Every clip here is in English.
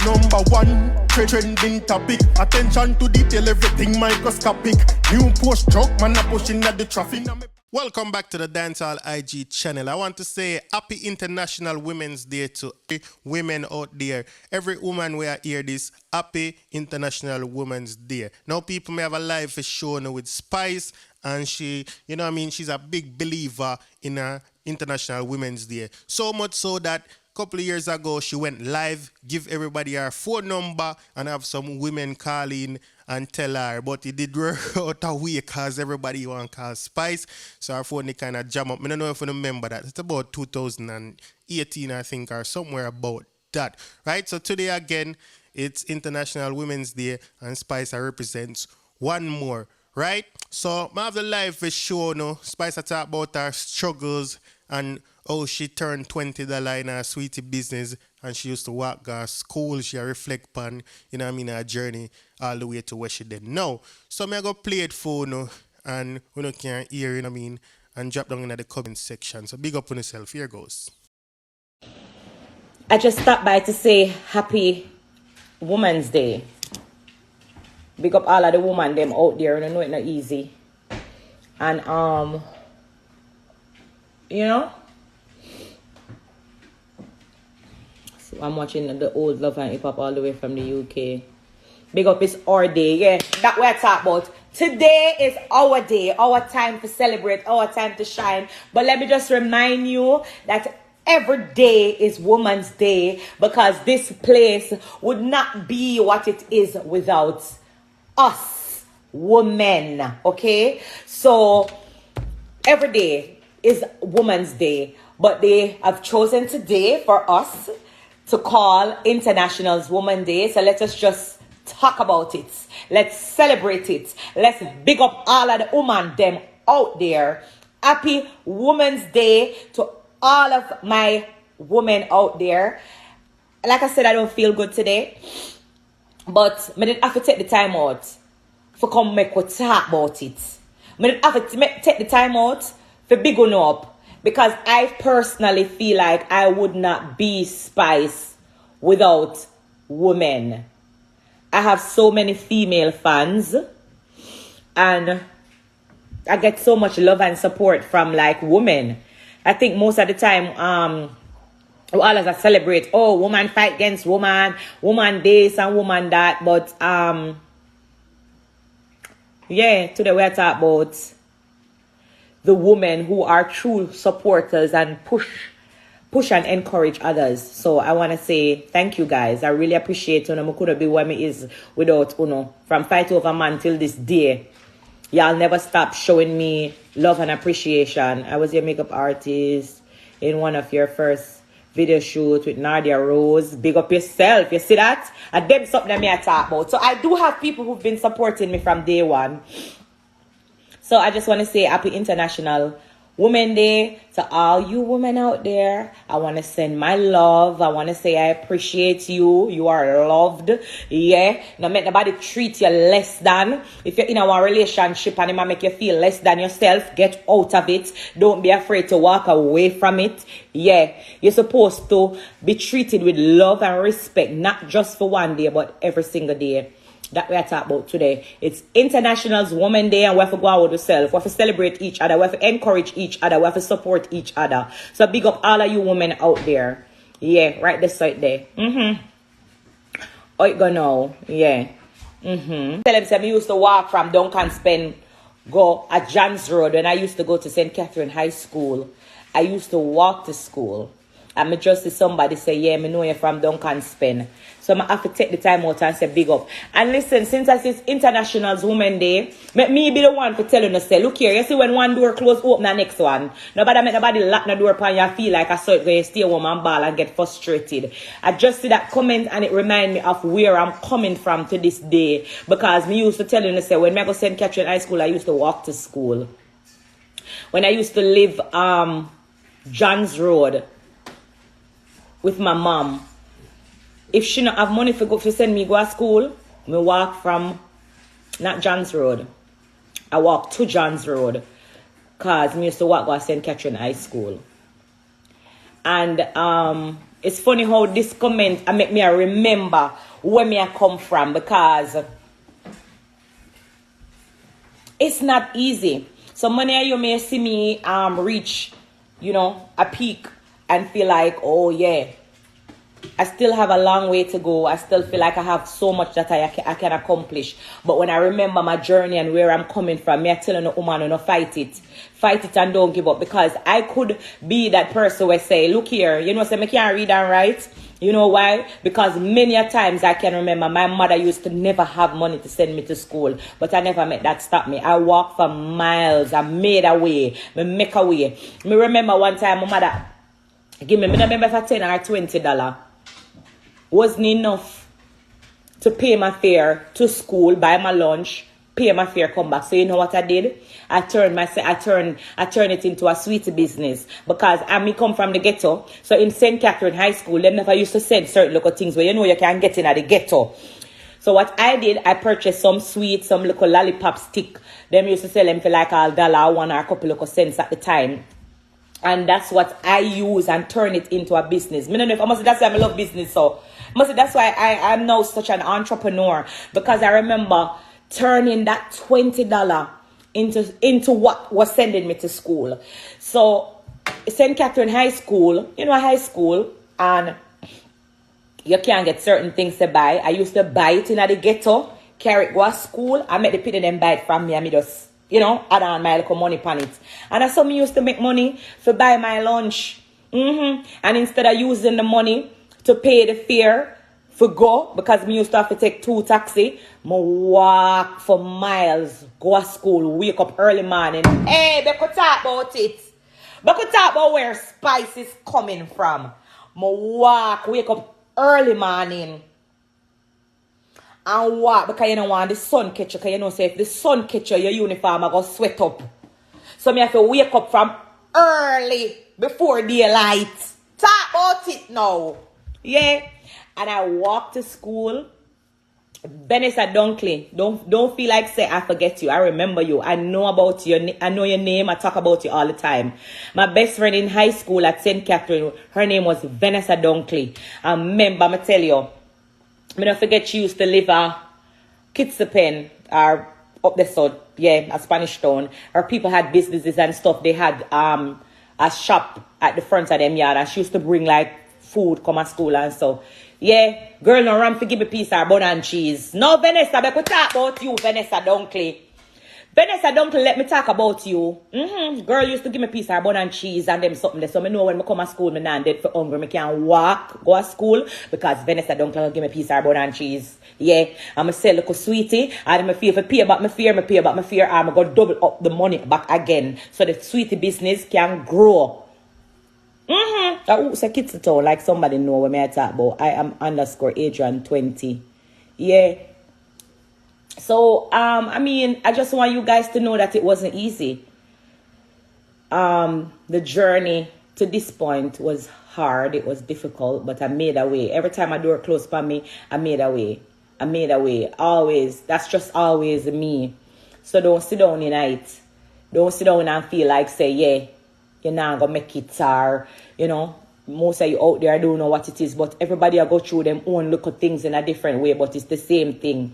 Number one, trending topic. Attention to detail, everything microscopic. New post truck, man a pushing at the traffic. Welcome back to the Dancehall IG channel. I want to say happy International Women's Day to women out there. Every woman where hear this, happy International Women's Day. Now people may have a live show now with Spice, and she, you know what I mean, she's a big believer in International Women's Day. So much so that couple of years ago, she went live, give everybody her phone number, and have some women call in and tell her. But it did work out a way because everybody want to call Spice. So her phone kind of jam up. I don't know if you remember that. It's about 2018, I think, or somewhere about that. Right? So today again, it's International Women's Day, and Spice represents one more. Right? So I have the live show now. Spice talk about her struggles and how she turned $20 in her sweetie business, and she used to walk to school. She reflect on, you know what I mean, her journey all the way to where she did now. So I'm going to play it for you, and we can hear, you know what I mean, and drop down in the comment section. So big up on yourself. Here goes. I just stopped by to say happy Women's Day. Big up all of the women them out there, and I know it's not easy. And you know, so I'm watching the old Love and Hip Hop all the way from the UK. Big up, it's our day, yeah. That what I talk about. Today is our day, our time to celebrate, our time to shine. But let me just remind you that every day is Women's Day, because this place would not be what it is without us, women, okay? So every day is Women's Day, but they have chosen today for us to call International Women's Day. So let us just talk about it. Let's celebrate it. Let's big up all of the women them out there. Happy Women's Day to all of my women out there. Like I said, I don't feel good today, but I didn't have to take the time out for come make we talk about it. I didn't have to take the time out for big on up, because I personally feel like I would not be Spice without women. I have so many female fans, and I get so much love and support from like women. I think most of the time, all of us celebrate, oh, woman fight against woman, woman this and woman that. But yeah, today we're talking about the women who are true supporters and push and encourage others. So I want to say thank you guys. I really appreciate you. I couldn't be where me is without you. From Fight Over Man till this day, y'all never stop showing me love and appreciation. I was your makeup artist in one of your first video shoot with Nadia Rose. Big up yourself. You see that? And them something that me I talk about. So I do have people who've been supporting me from day one. So I just want to say happy International Women's Day to all you women out there. I want to send my love. I want to say I appreciate you. You are loved. Yeah. Now make nobody treat you less than. If you're in a relationship and it might make you feel less than yourself, get out of it. Don't be afraid to walk away from it. Yeah. You're supposed to be treated with love and respect, not just for one day, but every single day. That we are talking about today. It's International Women's Day, and we have to go out with ourselves. We have to celebrate each other. We have to encourage each other. We have to support each other. So big up all of you women out there. Yeah, right this side there. Oh, it go now. Yeah. Tell them, say, me used to walk from Duncan Spen, go at John's Road. When I used to go to St. Catherine High School, I used to walk to school. And me just see somebody say, yeah, me know you're from Duncan Spen. So I have to take the time out and say big up. And listen, since it's International Women's Day, make me be the one to tell you to say, look here, you see when one door close, open the next one. Nobody make nobody lock the door upon you feel like I saw it, you stay home and ball and get frustrated. I just see that comment and it remind me of where I'm coming from to this day. Because me used to tell you to say, when I go to St. Catherine High School, I used to walk to school. When I used to live John's Road with my mom, if she not have money for send me go to school, me walk from not John's Road. I walk to John's Road, cause me used to walk to St. Catherine High School. And It's funny how this comment make me remember where me I come from, because it's not easy. So many of you may see me reach, a peak and feel like, oh yeah, I still have a long way to go. I still feel like I have so much that I can accomplish. But when I remember my journey and where I'm coming from, me I tell a woman, no, fight it. Fight it and don't give up. Because I could be that person who say, look here, say me can't read and write. You know why? Because many a times I can remember my mother used to never have money to send me to school. But I never let that stop me. I walked for miles. I made a way. I make a way. Me remember one time my mother give me, I remember for $10 or $20. Wasn't enough to pay my fare to school, buy my lunch, pay my fare, come back. So you know what I did? I turned it into a sweetie business, because I come from the ghetto. So in St. Catherine High School, they never used to send certain little things where you can get in at the ghetto. So what I did, I purchased some sweets, some little lollipop stick. Them used to sell them for like $1 or one or a couple of cents at the time. And that's what I use and turn it into a business. I don't know if I must say that's why I love business. So I must say that's why I'm now such an entrepreneur, because I remember turning that $20 into what was sending me to school. So St. Catherine High School, high school, and you can't get certain things to buy. I used to buy it in the ghetto, carry it go to school. I make the people them buy it from me, and me just add on my little money on it. And that's how me used to make money for buy my lunch. And instead of using the money to pay the fare for go, because me used to have to take 2 taxi, me walk for miles, go to school, wake up early morning. Hey, we could talk about it. We could talk about where spice is coming from. Me walk, wake up early morning. And walk, because you don't want the sun catch you. Because say if the sun catch you, your uniform are going to sweat up. So me have to wake up from early before daylight. Talk about it now. Yeah. And I walk to school. Vanessa Dunkley, don't feel like say I forget you. I remember you. I know about you. I know your name. I talk about you all the time. My best friend in high school at St. Catherine, her name was Vanessa Dunkley. I remember, I tell you, I don't forget she used to live at Kitsapen, or up the south, a Spanish town. Her people had businesses and stuff. They had a shop at the front of them yard, and she used to bring like food come to school and so. Yeah, girl, no run for give me a piece of bun and cheese. No, Vanessa, I could talk about you, Vanessa Dunkley. Vanessa Dunkley, let me talk about you. Girl used to give me a piece of bun and cheese and them something there. So I know when I come to school, I'm not dead for hungry. I can walk, go to school, because Vanessa Dunkley will give me a piece of bun and cheese. Yeah, I'm going to sell a sweetie. And I feel if I pay about my fear, I'm going to double up the money back again. So the sweetie business can grow. It's a kids town, like somebody know what I talk about. I am _Adrian20. Yeah. So, I just want you guys to know that it wasn't easy. The journey to this point was hard. It was difficult, but I made a way. Every time a door closed by me, I made a way. I made a way. Always. That's just always me. So don't sit down tonight. Don't sit down and feel like, say, yeah, you're not going to make it, or, most of you out there don't know what it is, but everybody will go through them own look at things in a different way, but it's the same thing.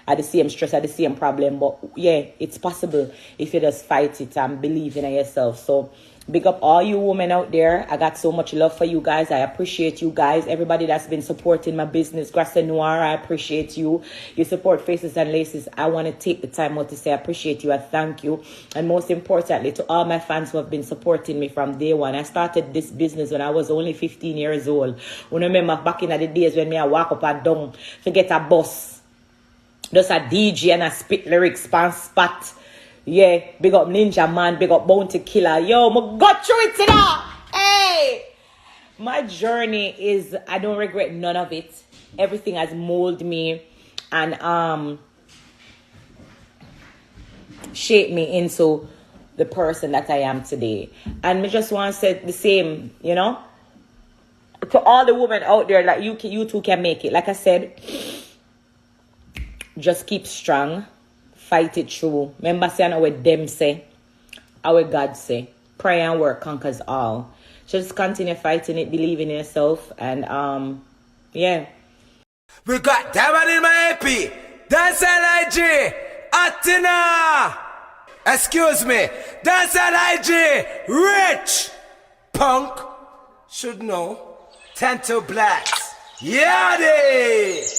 At the same stress, at the same problem. But yeah, it's possible if you just fight it and believe in yourself. So big up all you women out there. I got so much love for you guys. I appreciate you guys. Everybody that's been supporting my business, Grasse Noir, I appreciate you. You support Faces and Laces. I want to take the time out to say I appreciate you. I thank you. And most importantly, to all my fans who have been supporting me from day one. I started this business when I was only 15 years old. I remember back in the days when I walk up and down to get a bus. Just a DJ and a spit lyrics spot. Yeah, big up Ninja Man, big up Bounty Killer. Yo, I got through it today. Hey! My journey is, I don't regret none of it. Everything has molded me and shaped me into the person that I am today. And I just want to say the same, to all the women out there, like you too can make it. Like I said, just keep strong. Fight it through. Remember saying what them say, our God say. Prayer and work conquers all. just continue fighting it, believing in yourself, and yeah. We got that one in my AP. Dancehall IG. Atina. Excuse me. Dancehall IG. Rich. Punk. Should know. Tento Blacks. Yadi.